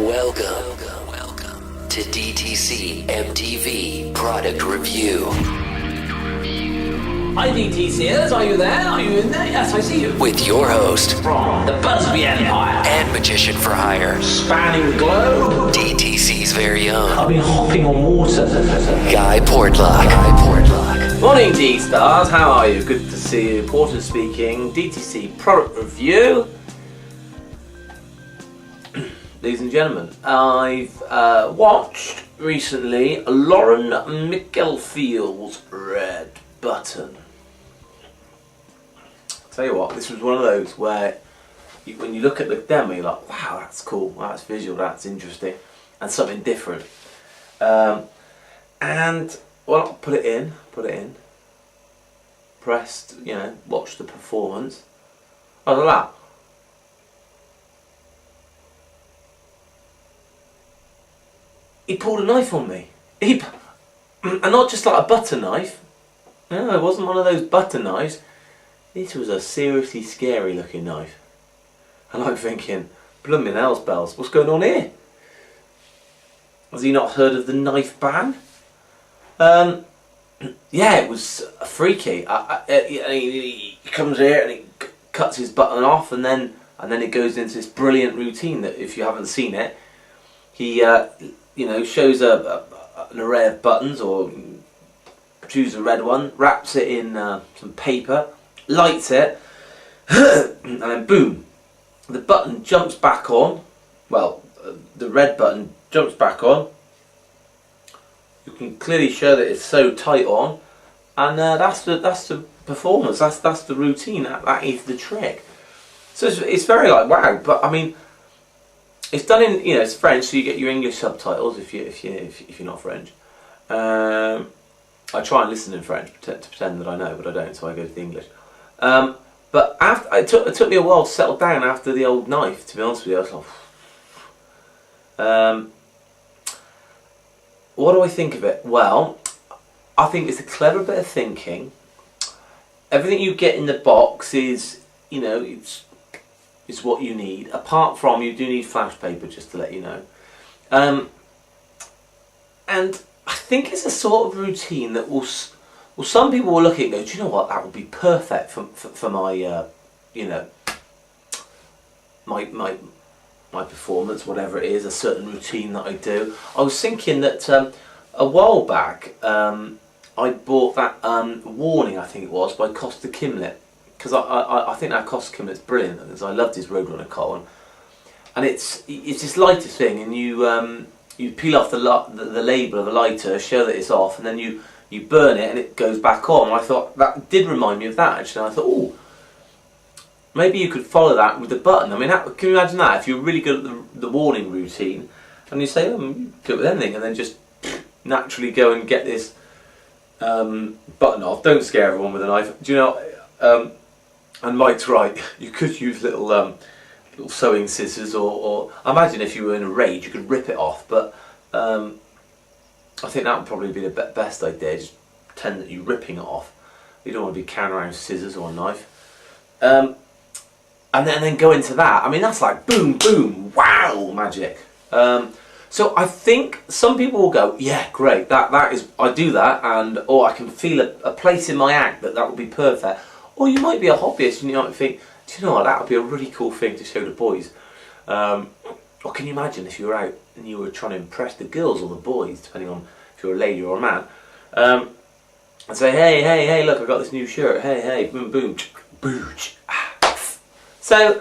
Welcome to DTC MTV Product Review. Hi DTCers, are you there? Are you in there? Yes, I see you. With your host, From the Busby Empire and magician for hire, spanning the globe, DTC's very own, I've been hopping on water. Guy Portlock. Morning D-Stars, how are you? Good to see you. Porter speaking, DTC Product Review. Ladies and gentlemen, I've watched recently Laurent Mikelfield's Red Button. I'll tell you what, this was one of those where when you look at the demo, you're like, wow, that's cool, that's visual, that's interesting, and something different. And, well, put it in, pressed, watched the performance. I was like, he pulled a knife on me. And not just like a butter knife. No, it wasn't one of those butter knives. This was a seriously scary looking knife. And I'm thinking, blooming hell's bells, what's going on here? Has he not heard of the knife ban? Yeah, it was freaky. He comes here and he cuts his button off, and then it goes into this brilliant routine that, if you haven't seen it, he shows an array of buttons, or choose a red one, wraps it in some paper, lights it, and then boom, the button jumps back on. Well, the red button jumps back on. You can clearly show that it's so tight on, and that's the performance. That's the routine. That is the trick. So it's very like wow, but I mean, it's done in it's French, so you get your English subtitles if you're not French. I try and listen in French to pretend that I know, but I don't, so I go to the English. But it took me a while to settle down after the old knife. To be honest with you, I was like, what do I think of it? Well, I think it's a clever bit of thinking. Everything you get in the box is, it's what you need. Apart from, you do need flash paper, just to let you know. And I think it's a sort of routine that some people will look at it and go, do you know what, that would be perfect for my, my performance, whatever it is, a certain routine that I do. I was thinking that a while back, I bought that Warning, I think it was, by Costa Kimlet. Because I think that Costa Kimlet's brilliant, because I loved his Roadrunner Colin. And it's this lighter thing, and you peel off the label of the lighter, show that it's off, and then you burn it and it goes back on. And I thought that did remind me of that actually. And I thought, oh, maybe you could follow that with the button. I mean, can you imagine that? If you're really good at the Warning routine, and you say, you do it with anything, and then just naturally go and get this button off. Don't scare everyone with a knife. Do you know? And Mike's right. You could use little sewing scissors, or I imagine if you were in a rage, you could rip it off. But I think that would probably be the best idea. Just pretend that you're ripping it off. You don't want to be carrying around scissors or a knife. And then go into that. I mean, that's like boom, boom, wow, magic. So I think some people will go, yeah, great. That is, I do that, or I can feel a place in my act that would be perfect. Or you might be a hobbyist and you might think, do you know what, that would be a really cool thing to show the boys. Or can you imagine if you were out and you were trying to impress the girls or the boys, depending on if you're a lady or a man, and say, hey, look, I got this new shirt. Hey, boom, boom, booch. So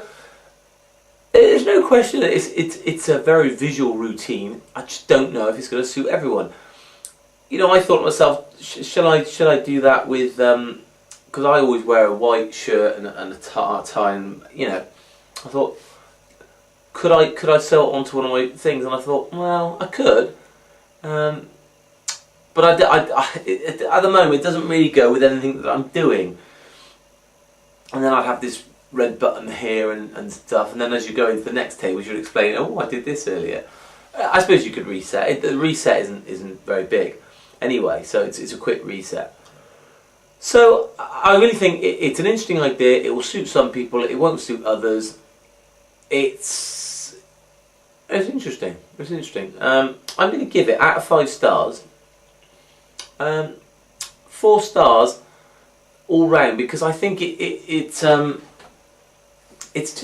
there's no question that it's a very visual routine. I just don't know if it's going to suit everyone. I thought to myself, shall I do that with? Because I always wear a white shirt and a tie, and I thought, could I sew it onto one of my things? And I thought, well, I could, but at the moment it doesn't really go with anything that I'm doing. And then I'd have this red button here and stuff, and then as you go into the next table, you should explain, oh, I did this earlier. I suppose you could reset. The reset isn't very big, anyway, so it's a quick reset. So I really think it's an interesting idea. It will suit some people. It won't suit others. It's It's interesting. It's interesting. I'm going to give it, out of 5 stars, 4 stars all round, because I think it's just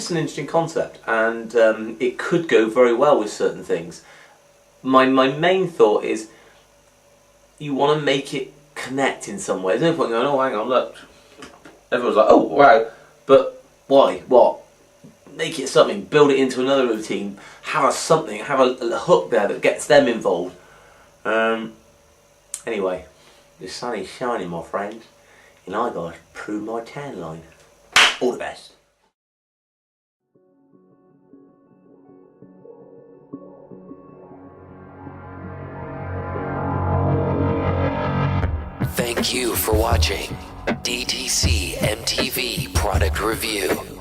an interesting concept, and it could go very well with certain things. My main thought is you want to make it connect in some way. There's no point going, oh, hang on, look. Everyone's like, oh, wow. But why? What? Make it something. Build it into another routine. Have a hook there that gets them involved. Anyway, the sun is shining, my friends, and I got to prove my tan line. All the best. Thank you for watching DTC MTV Product Review.